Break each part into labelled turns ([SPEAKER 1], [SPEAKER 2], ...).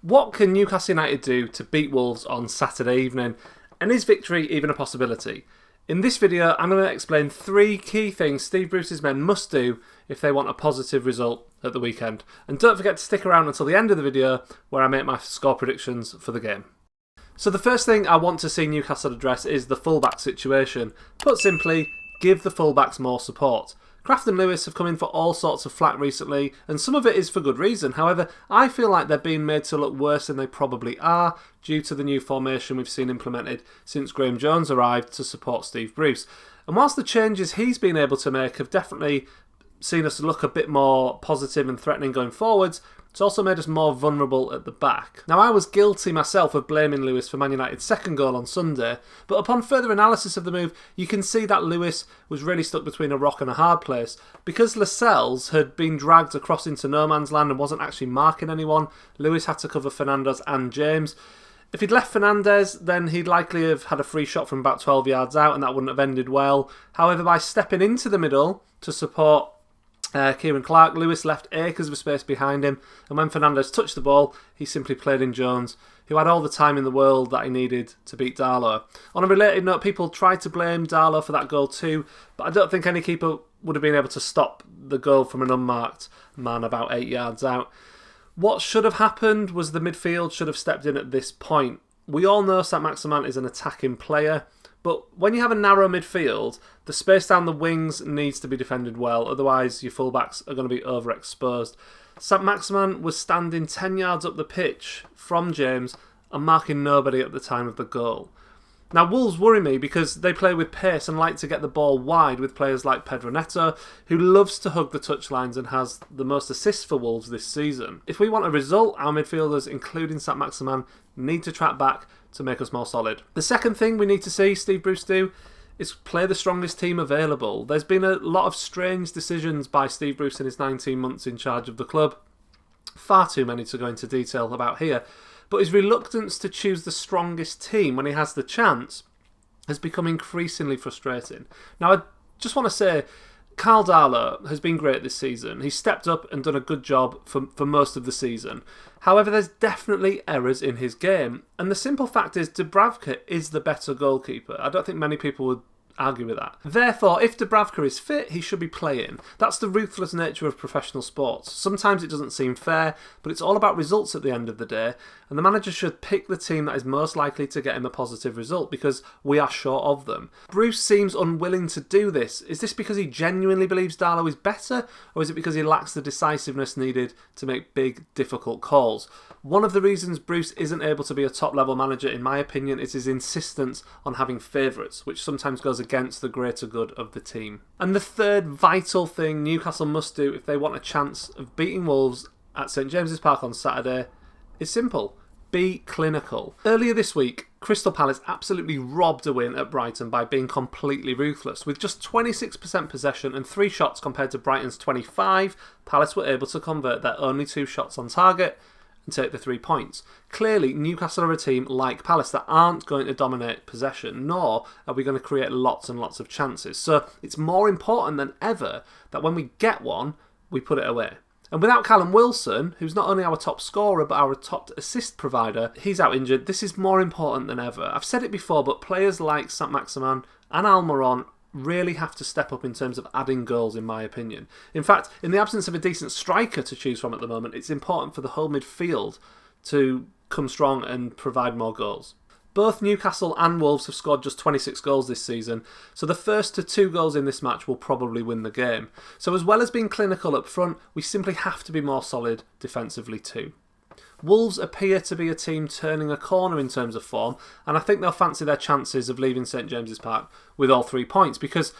[SPEAKER 1] What can Newcastle United do to beat Wolves on Saturday evening? And is victory even a possibility? In this video, I'm going to explain 3 key things Steve Bruce's men must do if they want a positive result at the weekend. And don't forget to stick around until the end of the video where I make my score predictions for the game. So the first thing I want to see Newcastle address is the fullback situation. Put simply, give the fullbacks more support. Kraft and Lewis have come in for all sorts of flack recently, and some of it is for good reason. However, I feel like they're being made to look worse than they probably are due to the new formation we've seen implemented since Graham Jones arrived to support Steve Bruce. And whilst the changes he's been able to make have definitely seen us look a bit more positive and threatening going forwards, it's also made us more vulnerable at the back. Now, I was guilty myself of blaming Lewis for Man United's second goal on Sunday, but upon further analysis of the move, you can see that Lewis was really stuck between a rock and a hard place. Because Lascelles had been dragged across into no man's land and wasn't actually marking anyone, Lewis had to cover Fernandes and James. If he'd left Fernandes, then he'd likely have had a free shot from about 12 yards out and that wouldn't have ended well. However, by stepping into the middle to support Kieran Clark, Lewis left acres of space behind him, and when Fernandes touched the ball, he simply played in Jones, who had all the time in the world that he needed to beat Darlow. On a related note, people tried to blame Darlow for that goal too, but I don't think any keeper would have been able to stop the goal from an unmarked man about 8 yards out. What should have happened was the midfield should have stepped in at this point. We all know Saint-Maximin is an attacking player, but when you have a narrow midfield, the space down the wings needs to be defended well, otherwise your fullbacks are going to be overexposed. Saint-Maximin was standing 10 yards up the pitch from James and marking nobody at the time of the goal. Now, Wolves worry me because they play with pace and like to get the ball wide with players like Pedro Neto, who loves to hug the touchlines and has the most assists for Wolves this season. If we want a result, our midfielders, including Saint-Maximin, need to track back to make us more solid. The second thing we need to see Steve Bruce do is play the strongest team available. There's been a lot of strange decisions by Steve Bruce in his 19 months in charge of the club. Far too many to go into detail about here. But his reluctance to choose the strongest team when he has the chance has become increasingly frustrating. Now, I just want to say, Karl Darlow has been great this season. He's stepped up and done a good job for most of the season. However, there's definitely errors in his game. And the simple fact is, Dubravka is the better goalkeeper. I don't think many people would argue with that. Therefore, if Dubravka is fit, he should be playing. That's the ruthless nature of professional sports. Sometimes it doesn't seem fair, but it's all about results at the end of the day, and the manager should pick the team that is most likely to get him a positive result because we are short of them. Bruce seems unwilling to do this. Is this because he genuinely believes Darlow is better, or is it because he lacks the decisiveness needed to make big, difficult calls? One of the reasons Bruce isn't able to be a top-level manager, in my opinion, is his insistence on having favourites, which sometimes goes against the greater good of the team. And the third vital thing Newcastle must do if they want a chance of beating Wolves at St James's Park on Saturday is simple. Be clinical. Earlier this week, Crystal Palace absolutely robbed a win at Brighton by being completely ruthless. With just 26% possession and 3 shots compared to Brighton's 25, Palace were able to convert their only 2 shots on target and take the 3 points. Clearly, Newcastle are a team like Palace that aren't going to dominate possession, nor are we going to create lots and lots of chances. So it's more important than ever that when we get one, we put it away. And without Callum Wilson, who's not only our top scorer but our top assist provider, he's out injured. This is more important than ever. I've said it before, but players like Saint-Maximin and Almiron really have to step up in terms of adding goals, in my opinion. In fact, in the absence of a decent striker to choose from at the moment, it's important for the whole midfield to come strong and provide more goals. Both Newcastle and Wolves have scored just 26 goals this season, so the first to 2 goals in this match will probably win the game. So as well as being clinical up front, we simply have to be more solid defensively too. Wolves appear to be a team turning a corner in terms of form, and I think they'll fancy their chances of leaving St James's Park with all 3 points because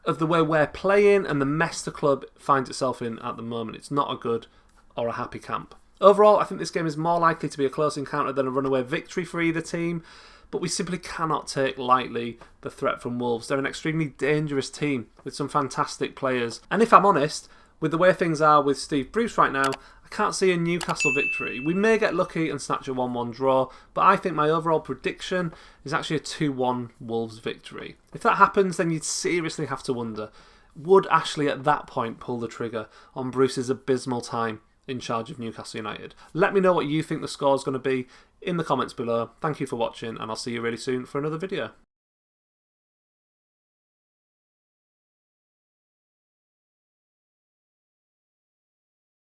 [SPEAKER 1] of the way we're playing and the mess the club finds itself in at the moment. It's not a good or a happy camp. Overall, I think this game is more likely to be a close encounter than a runaway victory for either team, but we simply cannot take lightly the threat from Wolves. They're an extremely dangerous team with some fantastic players. And if I'm honest, with the way things are with Steve Bruce right now, I can't see a Newcastle victory. We may get lucky and snatch a 1-1 draw, but I think my overall prediction is actually a 2-1 Wolves victory. If that happens, then you'd seriously have to wonder, would Ashley at that point pull the trigger on Bruce's abysmal time in charge of Newcastle United. Let me know what you think the score is going to be in the comments below. Thank you for watching, and I'll see you really soon for another video.